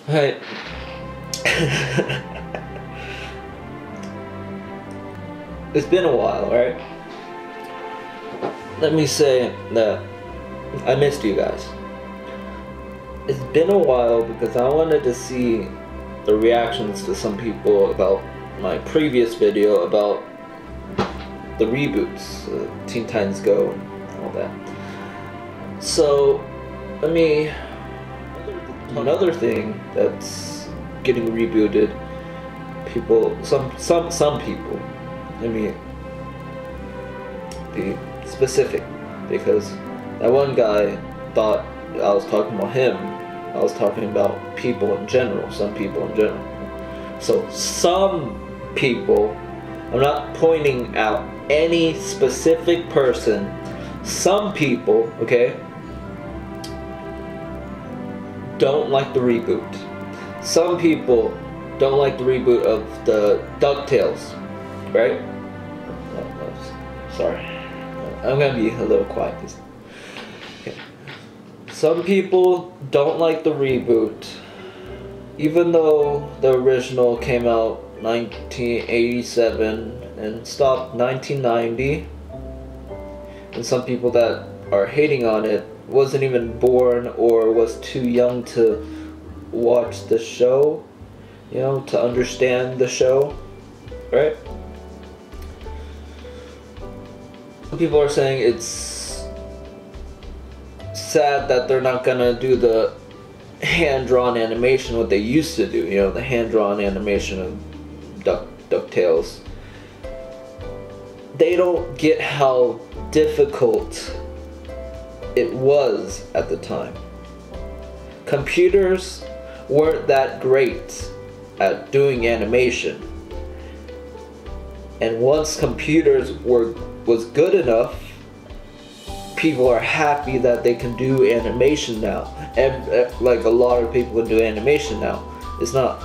Right. It's been a while, right? Let me say that I missed you guys. It's been a while because I wanted to see the reactions to some people about my previous video about the reboots, Teen Titans Go and all that. So, another thing that's getting rebooted, some people, let me be specific, because that one guy thought I was talking about him. I was talking about people in general, some people in general. So some people, I'm not pointing out any specific person, some people, okay, don't like the reboot. Some people don't like the reboot of the Ducktales, right? Sorry, I'm gonna be a little quiet this time. Okay. Some people don't like the reboot, even though the original came out 1987 and stopped 1990. And some people that are hating on it wasn't even born or was too young to watch the show, you know, to understand the show, right? Some people are saying it's sad that they're not gonna do the hand-drawn animation what they used to do, you know, the hand-drawn animation of DuckTales. They don't get how difficult it was at the time. Computers weren't that great at doing animation, and once computers was good enough, people are happy that they can do animation now. And like a lot of people can do animation now. It's not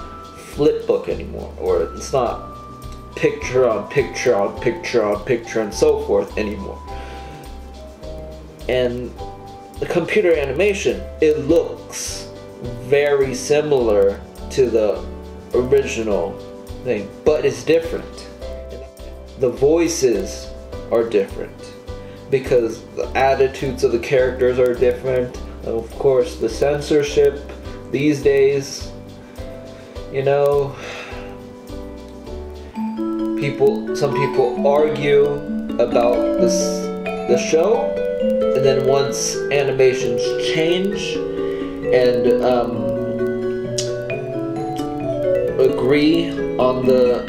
flipbook anymore, or it's not picture on picture on picture on picture and so forth anymore. And the computer animation, it looks very similar to the original thing, but it's different. The voices are different because the attitudes of the characters are different. Of course, the censorship these days, you know, some people argue about the show, and then once animations change and agree on the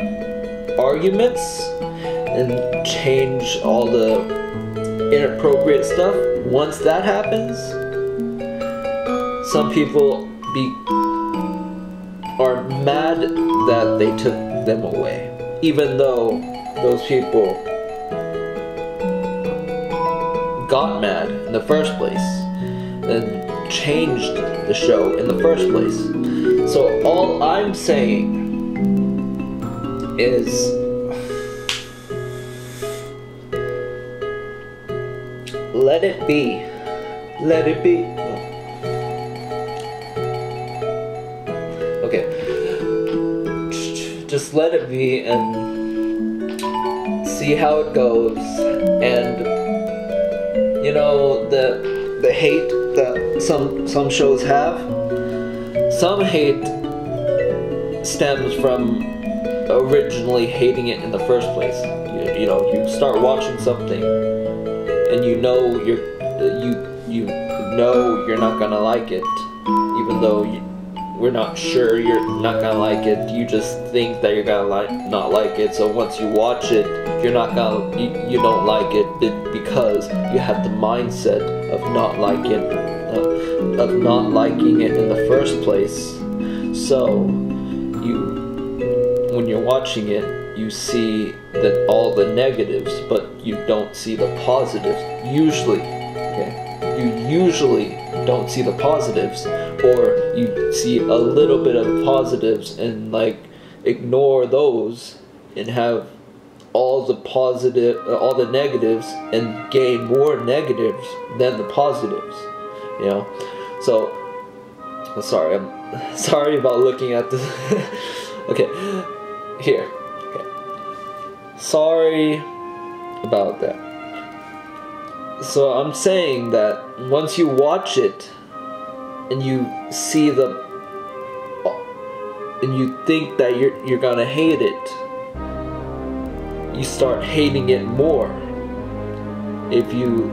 arguments and change all the inappropriate stuff, once that happens, some people are mad that they took them away, even though those people got mad in the first place and changed the show in the first place. So all I'm saying is let it be. Let it be. Okay. Just let it be and see how it goes. And you know, the hate that some shows have, some hate stems from originally hating it in the first place. You know, you start watching something and you know you're not gonna like it, even though we're not sure you're not gonna like it. You just think that you're gonna not like it. So once you watch it, you don't like it because you have the mindset of not liking it in the first place. So when you're watching it, you see that all the negatives, but you don't see the positives. Usually, okay? You usually don't see the positives, or you see a little bit of positives and like ignore those and have all the negatives and gain more negatives than the positives, you know. So I'm sorry about looking at this. Okay, here. Okay. Sorry about that. So I'm saying that once you watch it and you see and you think that you're gonna hate it, you start hating it more. If you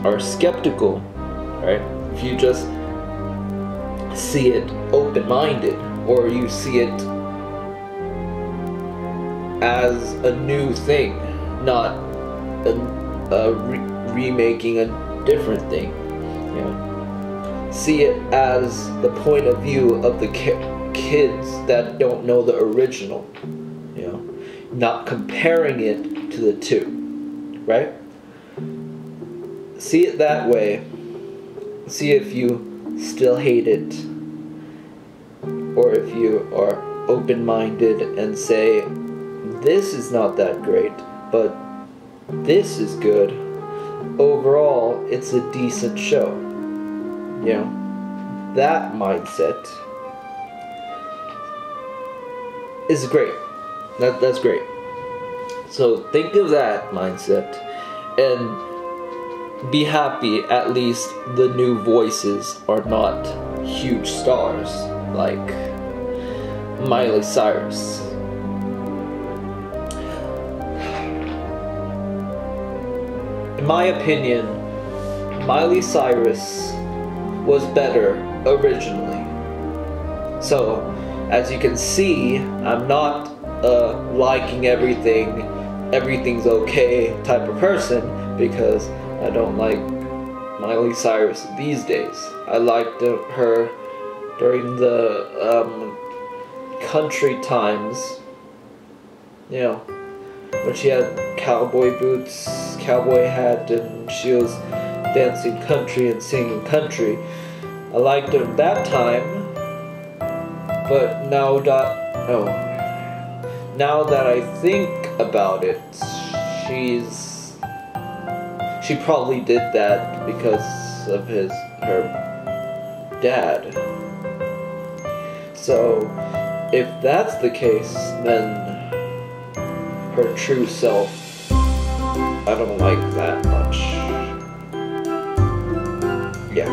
are skeptical, right? If you just see it open-minded, or you see it as a new thing, not remaking a different thing. You know, see it as the point of view of the kids that don't know the original. You know, not comparing it to the two, right? See it that way. See if you still hate it, or if you are open-minded and say, this is not that great, but this is good. Overall, it's a decent show. You know, that mindset is great. That's great. So think of that mindset and be happy at least the new voices are not huge stars like Miley Cyrus. In my opinion, Miley Cyrus was better originally. So, as you can see, I'm not liking everything's okay type of person, because I don't like Miley Cyrus these days. I liked her during the country times, you know, when she had cowboy boots, cowboy hat, and she was dancing country and singing country. I liked her that time, but now that I think about it, she probably did that because of her dad. So, if that's the case, then her true self, I don't like that much. Yeah.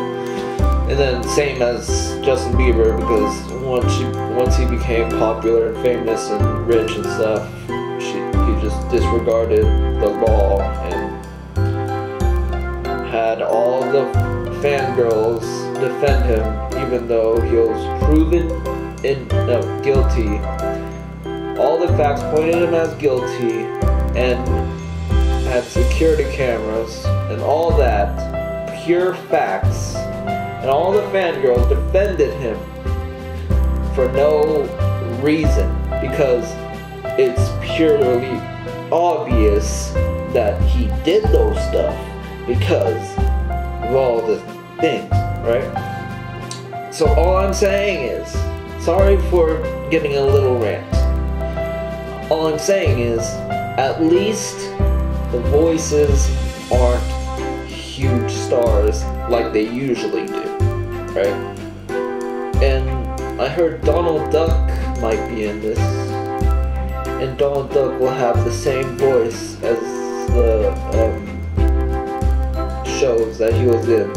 And then same as Justin Bieber, because once he became popular and famous and rich and stuff, he just disregarded the law and had all the fangirls defend him, even though he was proven guilty. All the facts pointed him as guilty, and had security cameras and all that, pure facts, and all the fangirls defended him for no reason, because it's purely obvious that he did those stuff because of all the things, right? So all I'm saying is, sorry for getting a little rant. All I'm saying is, at least the voices aren't huge stars like they usually do, right? And I heard Donald Duck might be in this, and Donald Duck will have the same voice as the shows that he was in,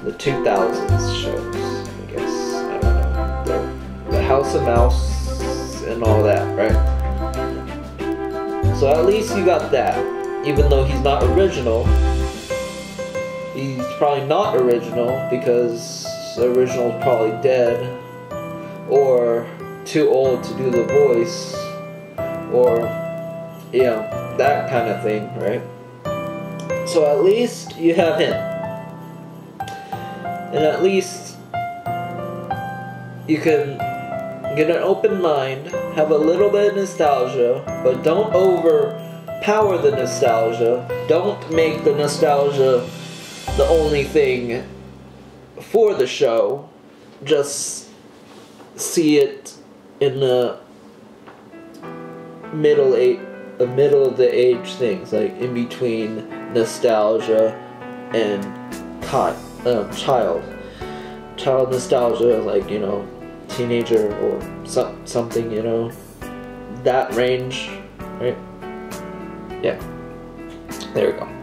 the 2000s shows, I guess. I don't know, the House of Mouse and all that, right? So at least you got that. Even though he's not original, he's probably not original because the original is probably dead, or too old to do the voice, or, you know, that kind of thing, right? So at least you have him. And at least you can get an open mind, have a little bit of nostalgia, but don't overpower the nostalgia. Don't make the nostalgia the only thing for the show. Just see it in the middle of the age things, like in between nostalgia and child nostalgia, like, you know, teenager or something, you know, that range, right? Yeah, there we go.